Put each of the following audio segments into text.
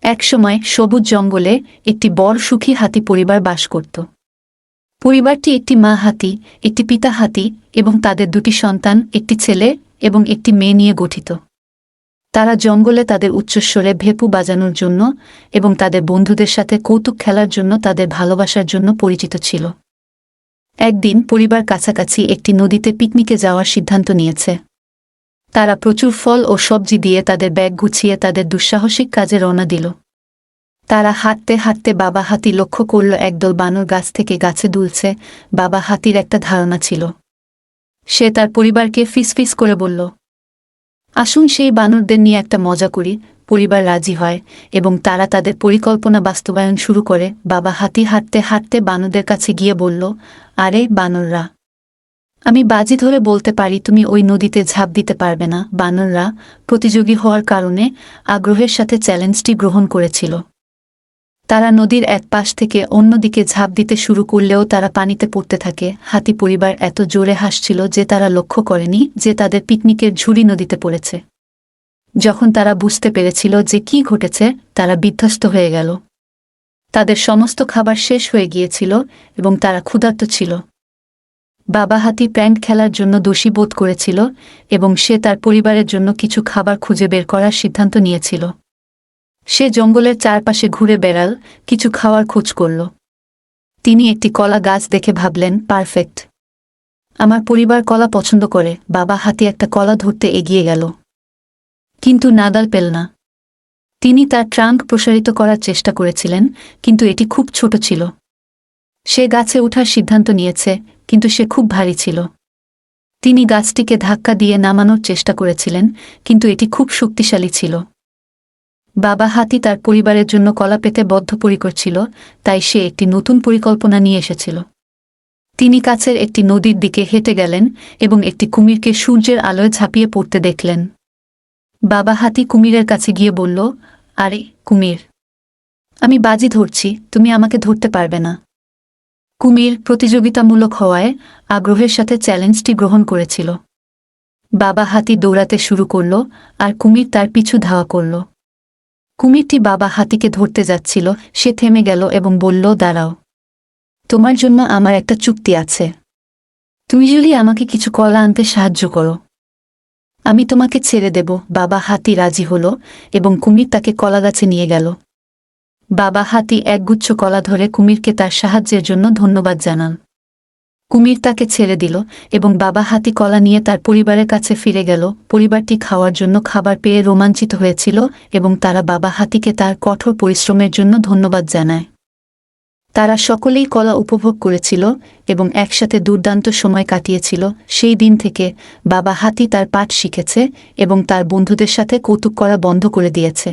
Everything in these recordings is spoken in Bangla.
একসময় সবুজ জঙ্গলে একটি বড় সুখী হাতি পরিবার বাস করত। পরিবারটি একটি মা হাতি, একটি পিতা হাতি এবং তাদের দুটি সন্তান, একটি ছেলে এবং একটি মেয়ে নিয়ে গঠিত। তারা জঙ্গলে তাদের উচ্চস্বরে ভেপু বাজানোর জন্য এবং তাদের বন্ধুদের সাথে কৌতুক খেলার জন্য তাদের ভালোবাসার জন্য পরিচিত ছিল। একদিন পরিবার কাছাকাছি একটি নদীতে পিকনিকে যাওয়ার সিদ্ধান্ত নিয়েছে। তারা প্রচুর ফল ও সবজি দিয়ে তাদের ব্যাগ গুছিয়ে তাদের দুঃসাহসিক কাজে রওনা দিল। তারা হাঁটতে হাঁটতে বাবা হাতি লক্ষ্য করল একদল বানর গাছ থেকে গাছে দুলছে। বাবা হাতির একটা ধারণা ছিল। সে তার পরিবারকে ফিসফিস করে বলল, আসুন সেই বানরদের নিয়ে একটা মজা করি। পরিবার রাজি হয় এবং তারা তাদের পরিকল্পনা বাস্তবায়ন শুরু করে। বাবা হাতি হাঁটতে হাঁটতে বানরদের কাছে গিয়ে বলল, আরে বানররা, আমি বাজি ধরে বলতে পারি তুমি ওই নদীতে ঝাঁপ দিতে পারবে না। বানররা প্রতিযোগী হওয়ার কারণে আগ্রহের সাথে চ্যালেঞ্জটি গ্রহণ করেছিল। তারা নদীর এক পাশ থেকে অন্যদিকে ঝাঁপ দিতে শুরু করলেও তারা পানিতে পড়তে থাকে। হাতি পরিবার এত জোরে হাসছিল যে তারা লক্ষ্য করেনি যে তাদের পিকনিকের ঝুড়ি নদীতে পড়েছে। যখন তারা বুঝতে পেরেছিল যে কি ঘটেছে, তারা বিধ্বস্ত হয়ে গেল। তাদের সমস্ত খাবার শেষ হয়ে গিয়েছিল এবং তারা ক্ষুধার্ত ছিল। বাবা হাতি প্র্যাঙ্ক খেলার জন্য দোষী বোধ করেছিল এবং সে তার পরিবারের জন্য কিছু খাবার খুঁজে বের করার সিদ্ধান্ত নিয়েছিল। সে জঙ্গলের চারপাশে ঘুরে বেড়াল, কিছু খাওয়ার খোঁজ করল। তিনি একটি কলা গাছ দেখে ভাবলেন, পারফেক্ট, আমার পরিবার কলা পছন্দ করে। বাবা হাতি একটা কলা ধরতে এগিয়ে গেল, কিন্তু নাগাল পেল না। তিনি তার ট্রাঙ্ক প্রসারিত করার চেষ্টা করেছিলেন, কিন্তু এটি খুব ছোট ছিল। সে গাছে ওঠার সিদ্ধান্ত নিয়েছে, কিন্তু সে খুব ভারী ছিল। তিনি গাছটিকে ধাক্কা দিয়ে নামানোর চেষ্টা করেছিলেন, কিন্তু এটি খুব শক্তিশালী ছিল। বাবা হাতি তার পরিবারের জন্য কলা পেতে বদ্ধপরিকর ছিল, তাই সে একটি নতুন পরিকল্পনা নিয়ে এসেছিল। তিনি কাছের একটি নদীর দিকে হেঁটে গেলেন এবং একটি কুমিরকে সূর্যের আলোয় ঝাঁপিয়ে পড়তে দেখলেন। বাবা হাতি কুমিরের কাছে গিয়ে বলল, আরে কুমির, আমি বাজি ধরছি, তুমি আমাকে ধরতে পারবে না। কুমির প্রতিযোগিতামূলক হওয়ায় আগ্রহের সাথে চ্যালেঞ্জটি গ্রহণ করেছিল। বাবা হাতি দৌড়াতে শুরু করল আর কুমির তার পিছু ধাওয়া করল। কুমিরটি বাবা হাতিকে ধরতে যাচ্ছিল, সে থেমে গেল এবং বলল, দাঁড়াও, তোমার জন্য আমার একটা চুক্তি আছে। তুমি যদি আমাকে কিছু কলা আনতে সাহায্য করো, আমি তোমাকে ছেড়ে দেব। বাবা হাতি রাজি হল এবং কুমির তাকে কলাগাছে নিয়ে গেল। বাবা হাতি একগুচ্ছ কলা ধরে কুমিরকে তার সাহায্যের জন্য ধন্যবাদ জানান। কুমির তাকে ছেড়ে দিল এবং বাবা হাতি কলা নিয়ে তার পরিবারের কাছে ফিরে গেল। পরিবারটি খাওয়ার জন্য খাবার পেয়ে রোমাঞ্চিত হয়েছিল এবং তারা বাবা হাতিকে তার কঠোর পরিশ্রমের জন্য ধন্যবাদ জানায়। তারা সকলেই কলা উপভোগ করেছিল এবং একসাথে দুর্দান্ত সময় কাটিয়েছিল। সেই দিন থেকে বাবা হাতি তার পাঠ শিখেছে এবং তার বন্ধুদের সাথে কৌতুক করা বন্ধ করে দিয়েছে।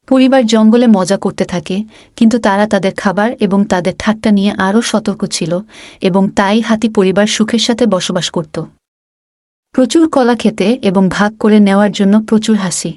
পরিবার জঙ্গলে মজা করতে থাকে, কিন্তু তারা তাদের খাবার এবং তাদের ঠাট্টা নিয়ে আরও সতর্ক ছিল এবং তাই হাতি পরিবার সুখের সাথে বসবাস করত। প্রচুর কলা খেতে এবং ভাগ করে নেওয়ার জন্য প্রচুর হাসি।